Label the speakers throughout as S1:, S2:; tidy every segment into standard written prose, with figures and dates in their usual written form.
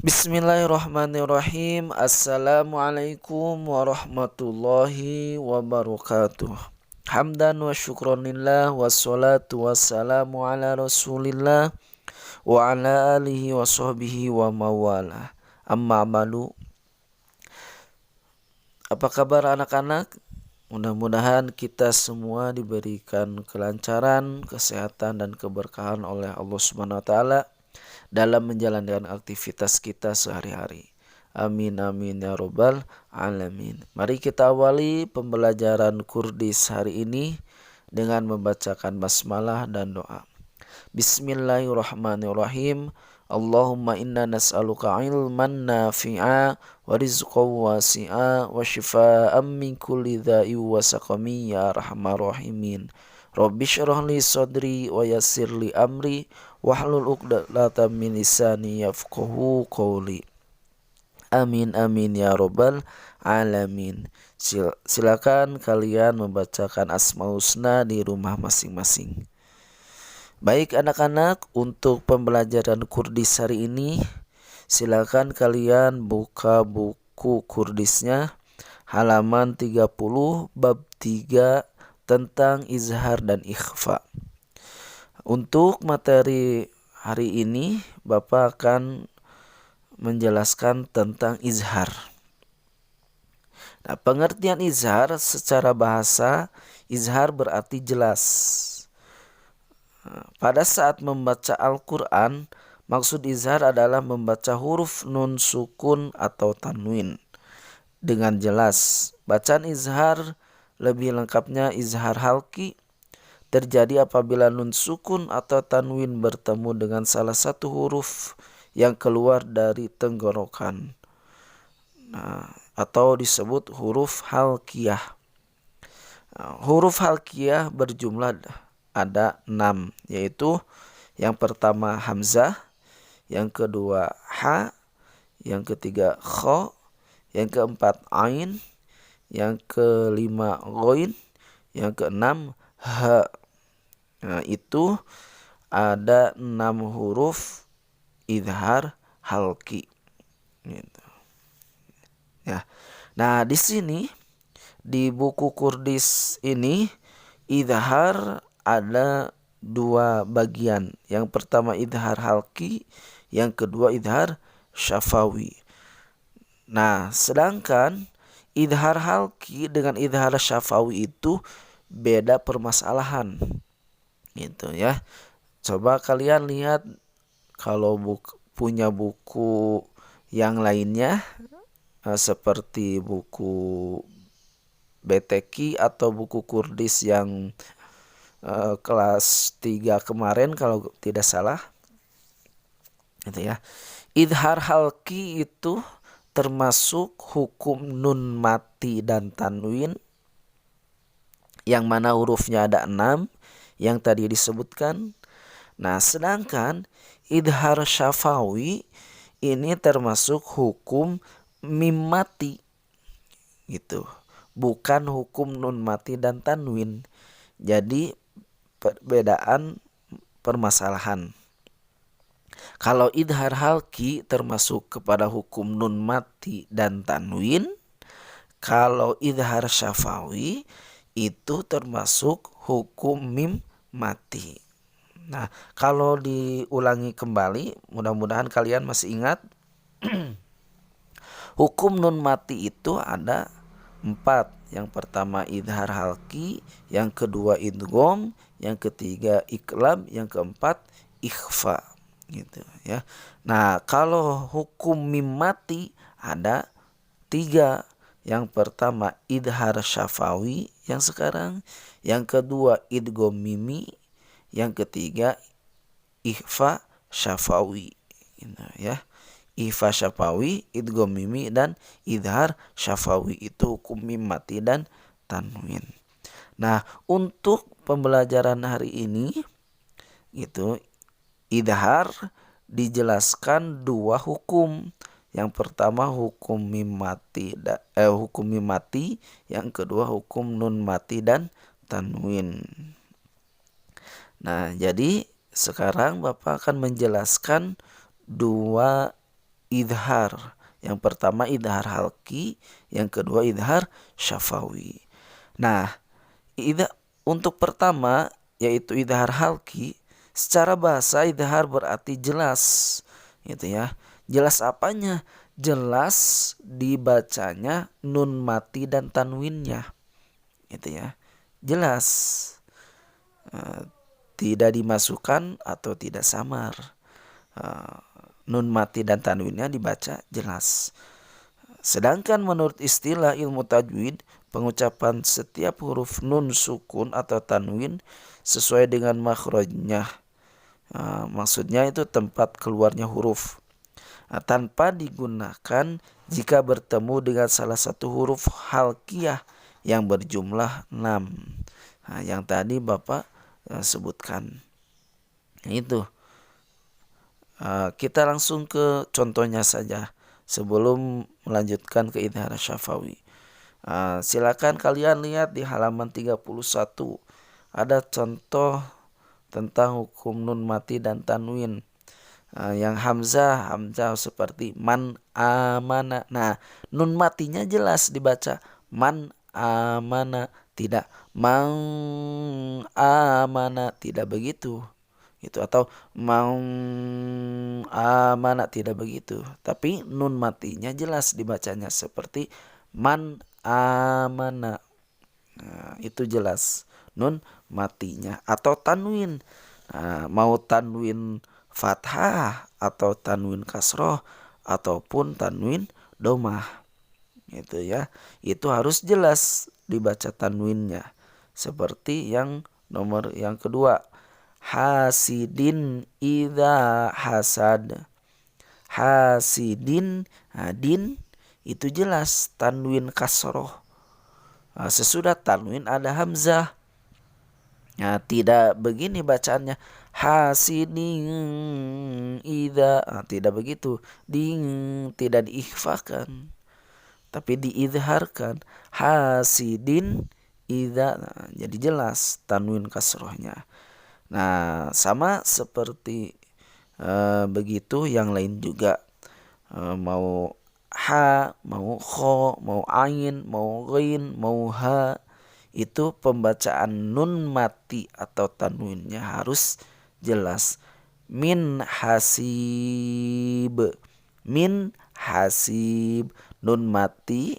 S1: Bismillahirrahmanirrahim. Assalamualaikum warahmatullahi wabarakatuh. Hamdan wa syukronillah wassalatu wassalamu ala rasulillah wa ala alihi wa sahbihi wa mawala. Amma ba'du. Apa kabar anak-anak? Mudah-mudahan kita semua diberikan kelancaran, kesehatan dan keberkahan oleh Allah Subhanahu wa taala dalam menjalankan aktivitas kita sehari-hari. Amin amin ya robbal alamin. Mari kita awali pembelajaran Kurdis hari ini dengan membacakan basmalah dan doa. Bismillahirrahmanirrahim. Allahumma inna nas'aluka ilman nafi'a wa rizqan wasi'a wa shifaan min kulli dha'i wa saqami ya arhamar rahimin. Rabbi syrah li sadri wa yassir li amri wahlul 'uqdatam min lisani yafqahu qawli. Amin amin ya robbal alamin. Silakan kalian membacakan Asmaul Husna di rumah masing-masing. Baik anak-anak, untuk pembelajaran Kurdis hari ini silakan kalian buka buku Kurdisnya halaman 30 bab 3 tentang izhar dan ikhfa. Untuk materi hari ini Bapak akan menjelaskan tentang izhar. Nah, pengertian izhar secara bahasa, izhar berarti jelas. Pada saat membaca Al-Quran, maksud izhar adalah membaca huruf nun sukun atau tanwin dengan jelas. Bacaan izhar lebih lengkapnya izhar halki terjadi apabila nun sukun atau tanwin bertemu dengan salah satu huruf yang keluar dari tenggorokan, atau disebut huruf halkiyah. Huruf halkiyah berjumlah ada 6, yaitu yang pertama hamzah, yang kedua ha, yang ketiga kha, yang keempat ain, yang kelima ghain, yang keenam ha. Nah, itu ada 6 huruf izhar halki. Gitu. Ya. Nah, di sini di buku Kurdis ini izhar ada 2 bagian. Yang pertama izhar halki, yang kedua izhar syafawi. Nah, sedangkan izhar halki dengan izhar syafawi itu beda permasalahan. Gitu ya. Coba kalian lihat kalau punya buku yang lainnya seperti buku BTQ atau buku Kurdis yang kelas 3 kemarin kalau tidak salah. Gitu ya. Izhar halki itu termasuk hukum nun mati dan tanwin yang mana hurufnya ada 6 yang tadi disebutkan. Nah, sedangkan izhar syafawi ini termasuk hukum mim mati gitu. Bukan hukum nun mati dan tanwin. Jadi perbedaan permasalahan. Kalau izhar halki termasuk kepada hukum nun mati dan tanwin. Kalau izhar syafawi itu termasuk hukum mim mati. Nah, kalau diulangi kembali, mudah-mudahan kalian masih ingat. Hukum nun mati itu ada 4. Yang pertama izhar halki, yang kedua idgham, yang ketiga iqlab, yang keempat ikhfa. Gitu ya. Nah, kalau hukum mim mati ada 3. Yang pertama izhar syafawi yang sekarang, yang kedua idgham mimi, yang ketiga ikhfa syafawi. Gitu ya. Ikhfa syafawi, idgham mimi dan izhar syafawi itu hukum mim mati dan tanwin. Nah, untuk pembelajaran hari ini itu izhar dijelaskan 2 hukum. Yang pertama hukum mim mati, yang kedua hukum nun mati dan tanwin. Nah, jadi sekarang Bapak akan menjelaskan 2 idhar. Yang pertama idhar halki, yang kedua idhar syafawi. Nah, untuk pertama yaitu idhar halki, secara bahasa idhar berarti jelas, gitu ya. Jelas apanya? Jelas dibacanya nun mati dan tanwinnya, gitu ya. Jelas, tidak dimasukkan atau tidak samar. Nun mati dan tanwinnya dibaca jelas. Sedangkan menurut istilah ilmu tajwid, pengucapan setiap huruf nun sukun atau tanwin sesuai dengan makhrajnya. Maksudnya itu tempat keluarnya huruf. Tanpa digunakan jika bertemu dengan salah satu huruf halkiyah yang berjumlah 6. Yang tadi Bapak sebutkan. Itu. Kita langsung ke contohnya saja sebelum melanjutkan ke idhar syafawi. Silakan kalian lihat di halaman 31. Ada contoh tentang hukum nun mati dan tanwin. Yang hamzah seperti man amana. Nah, nun matinya jelas dibaca man amana, tidak mang amana, tidak begitu. Itu atau mau amana, tidak begitu. Tapi nun matinya jelas dibacanya seperti man amana. Nah, itu jelas nun matinya. Atau tanwin. Mau tanwin fathah atau tanwin kasroh ataupun tanwin domah, gitu ya. Itu harus jelas dibaca tanwinnya. Seperti yang nomor yang kedua, hasidin idza hasad. Hasidin, din itu jelas tanwin kasroh. Sesudah tanwin ada hamzah. Tidak begini bacaannya hasidin idza, tidak begitu. Tidak diikhfakan, tapi diidharkan. Hasidin idza, jadi jelas tanwin kasrohnya. Nah, sama seperti begitu yang lain juga. Mau ha, mau kho, mau ain, mau ghain, mau ha, itu pembacaan nun mati atau tanwinnya harus jelas. Min hasib, min hasib, nun mati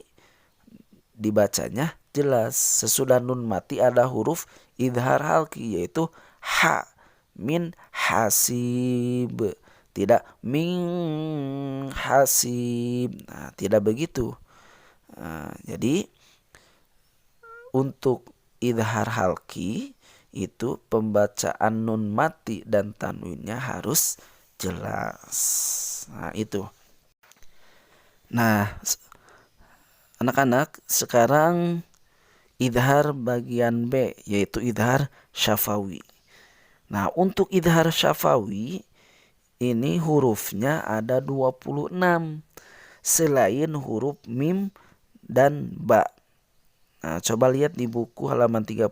S1: dibacanya jelas. Sesudah nun mati ada huruf idhar halki yaitu ha, min hasib, tidak min hasib. Tidak begitu. Jadi untuk idhar halki itu pembacaan nun mati dan tanwinnya harus jelas. Itu. Nah, anak-anak, sekarang idhar bagian B yaitu idhar syafawi. Nah, untuk idhar syafawi ini hurufnya ada 26 selain huruf mim dan ba. Nah, coba lihat di buku halaman 30.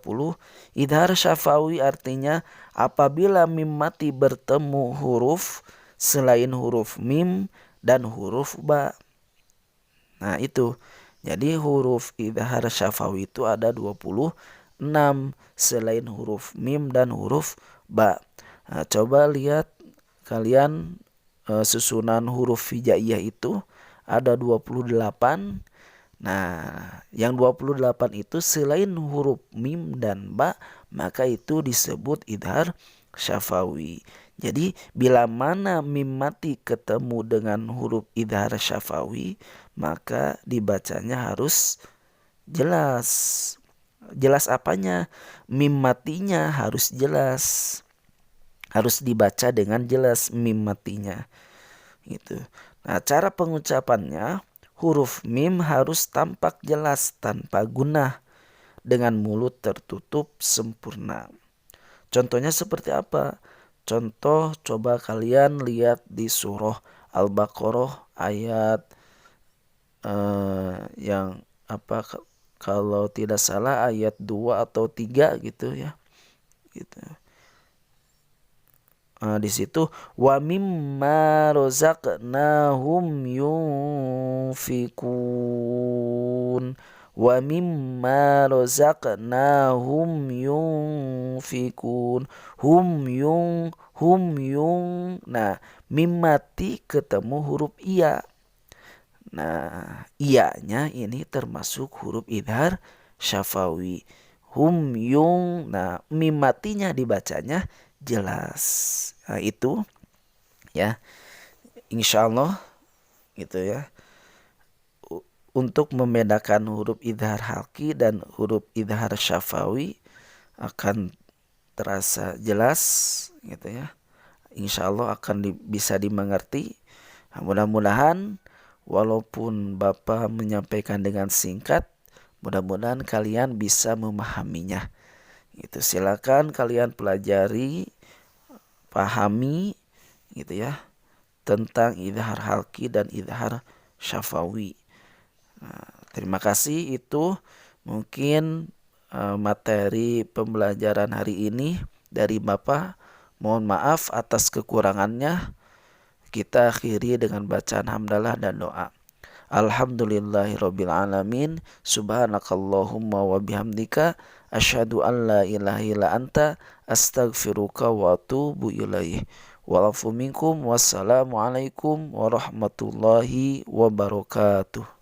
S1: Idhar syafawi artinya apabila mim mati bertemu huruf selain huruf mim dan huruf ba. Nah, itu. Jadi huruf idhar syafawi itu ada 26 selain huruf mim dan huruf ba. Nah, coba lihat kalian susunan huruf hijaiyah itu ada 28. Nah, yang 28 itu selain huruf mim dan ba, maka itu disebut idhar syafawi. Jadi bila mana mim mati ketemu dengan huruf idhar syafawi, maka dibacanya harus jelas. Jelas apanya? Mim matinya harus jelas. Harus dibaca dengan jelas mim matinya. Gitu. Nah, cara pengucapannya, huruf mim harus tampak jelas tanpa gunah dengan mulut tertutup sempurna. Contohnya seperti apa? Contoh coba kalian lihat di surah Al-Baqarah ayat yang apa, kalau tidak salah ayat 2 atau 3 gitu ya. Gitu. di situ wa mimma razaqnahum yunfikun. Wa mimma razaqnahum yunfikun. Hum yung. Nah, mim mati ketemu huruf iya. Nah, iyanya ini termasuk huruf idhar syafawi. Hum yung. Nah, mim matinya dibacanya jelas. Nah, itu ya. Insyaallah gitu ya. Untuk membedakan huruf idhar halki dan huruf idhar syafawi akan terasa jelas gitu ya. Insyaallah akan bisa dimengerti. Nah, mudah-mudahan walaupun Bapak menyampaikan dengan singkat, mudah-mudahan kalian bisa memahaminya. Itu silakan kalian pelajari, pahami gitu ya tentang idhar halki dan idhar syafawi. Nah, terima kasih, itu mungkin materi pembelajaran hari ini dari Bapak. Mohon maaf atas kekurangannya. Kita akhiri dengan bacaan hamdalah dan doa. Alhamdulillahirabbil alamin. Subhanakallahumma wa bihamdika asyhadu an la ilaha illa anta astaghfiruka wa atubu ilaih. Wa'afu minkum. Wassalamualaikum warahmatullahi wabarakatuh.